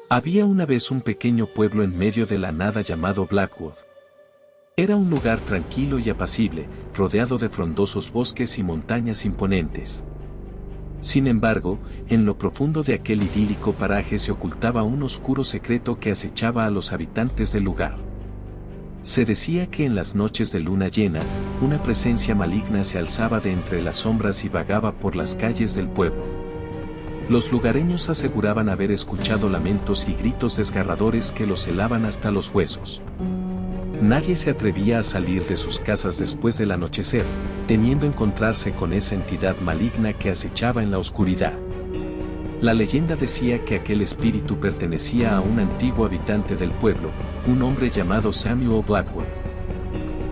Había una vez un pequeño pueblo en medio de la nada llamado Blackwood. Era un lugar tranquilo y apacible, rodeado de frondosos bosques y montañas imponentes. Sin embargo, en lo profundo de aquel idílico paraje se ocultaba un oscuro secreto que acechaba a los habitantes del lugar. Se decía que en las noches de luna llena, una presencia maligna se alzaba de entre las sombras y vagaba por las calles del pueblo. Los lugareños aseguraban haber escuchado lamentos y gritos desgarradores que los helaban hasta los huesos. Nadie se atrevía a salir de sus casas después del anochecer, temiendo encontrarse con esa entidad maligna que acechaba en la oscuridad. La leyenda decía que aquel espíritu pertenecía a un antiguo habitante del pueblo, un hombre llamado Samuel Blackwood.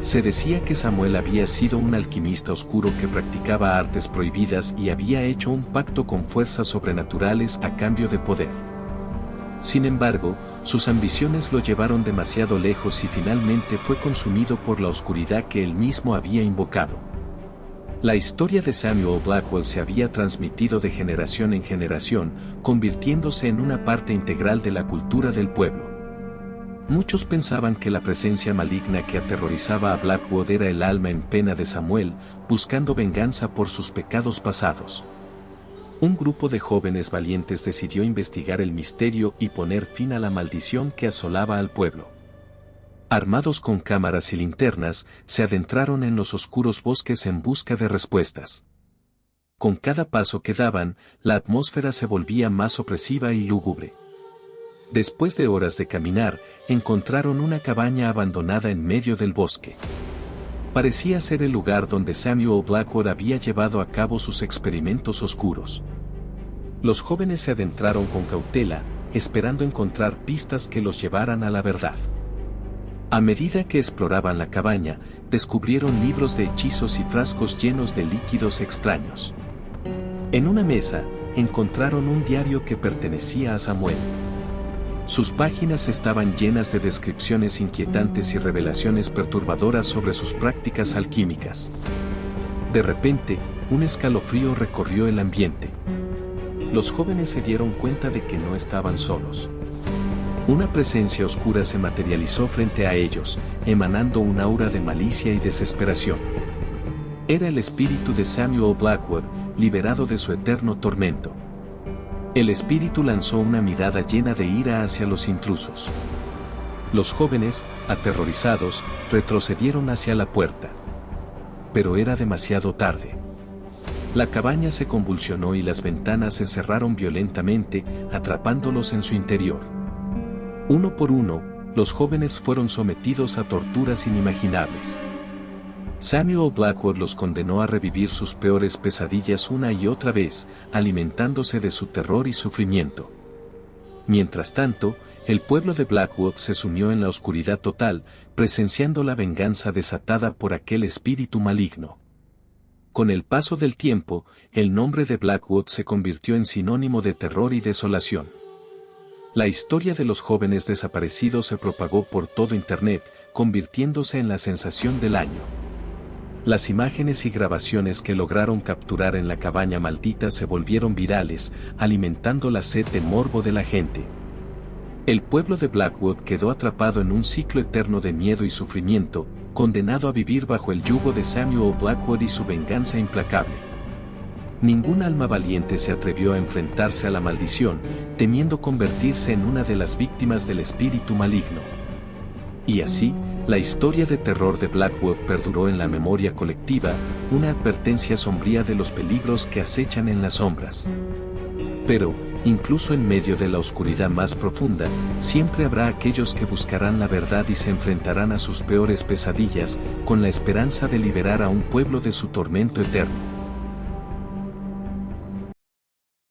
Se decía que Samuel había sido un alquimista oscuro que practicaba artes prohibidas y había hecho un pacto con fuerzas sobrenaturales a cambio de poder. Sin embargo, sus ambiciones lo llevaron demasiado lejos y finalmente fue consumido por la oscuridad que él mismo había invocado. La historia de Samuel Blackwood se había transmitido de generación en generación, convirtiéndose en una parte integral de la cultura del pueblo. Muchos pensaban que la presencia maligna que aterrorizaba a Blackwood era el alma en pena de Samuel, buscando venganza por sus pecados pasados. Un grupo de jóvenes valientes decidió investigar el misterio y poner fin a la maldición que asolaba al pueblo. Armados con cámaras y linternas, se adentraron en los oscuros bosques en busca de respuestas. Con cada paso que daban, la atmósfera se volvía más opresiva y lúgubre. Después de horas de caminar, encontraron una cabaña abandonada en medio del bosque. Parecía ser el lugar donde Samuel Blackwood había llevado a cabo sus experimentos oscuros. Los jóvenes se adentraron con cautela, esperando encontrar pistas que los llevaran a la verdad. A medida que exploraban la cabaña, descubrieron libros de hechizos y frascos llenos de líquidos extraños. En una mesa, encontraron un diario que pertenecía a Samuel. Sus páginas estaban llenas de descripciones inquietantes y revelaciones perturbadoras sobre sus prácticas alquímicas. De repente, un escalofrío recorrió el ambiente. Los jóvenes se dieron cuenta de que no estaban solos. Una presencia oscura se materializó frente a ellos, emanando un aura de malicia y desesperación. Era el espíritu de Samuel Blackwood, liberado de su eterno tormento. El espíritu lanzó una mirada llena de ira hacia los intrusos. Los jóvenes, aterrorizados, retrocedieron hacia la puerta. Pero era demasiado tarde. La cabaña se convulsionó y las ventanas se cerraron violentamente, atrapándolos en su interior. Uno por uno, los jóvenes fueron sometidos a torturas inimaginables. Samuel Blackwood los condenó a revivir sus peores pesadillas una y otra vez, alimentándose de su terror y sufrimiento. Mientras tanto, el pueblo de Blackwood se sumió en la oscuridad total, presenciando la venganza desatada por aquel espíritu maligno. Con el paso del tiempo, el nombre de Blackwood se convirtió en sinónimo de terror y desolación. La historia de los jóvenes desaparecidos se propagó por todo Internet, convirtiéndose en la sensación del año. Las imágenes y grabaciones que lograron capturar en la cabaña maldita se volvieron virales, alimentando la sed de morbo de la gente. El pueblo de Blackwood quedó atrapado en un ciclo eterno de miedo y sufrimiento, condenado a vivir bajo el yugo de Samuel Blackwood y su venganza implacable. Ningún alma valiente se atrevió a enfrentarse a la maldición, temiendo convertirse en una de las víctimas del espíritu maligno. Y así, la historia de terror de Blackwood perduró en la memoria colectiva, una advertencia sombría de los peligros que acechan en las sombras. Pero, incluso en medio de la oscuridad más profunda, siempre habrá aquellos que buscarán la verdad y se enfrentarán a sus peores pesadillas, con la esperanza de liberar a un pueblo de su tormento eterno.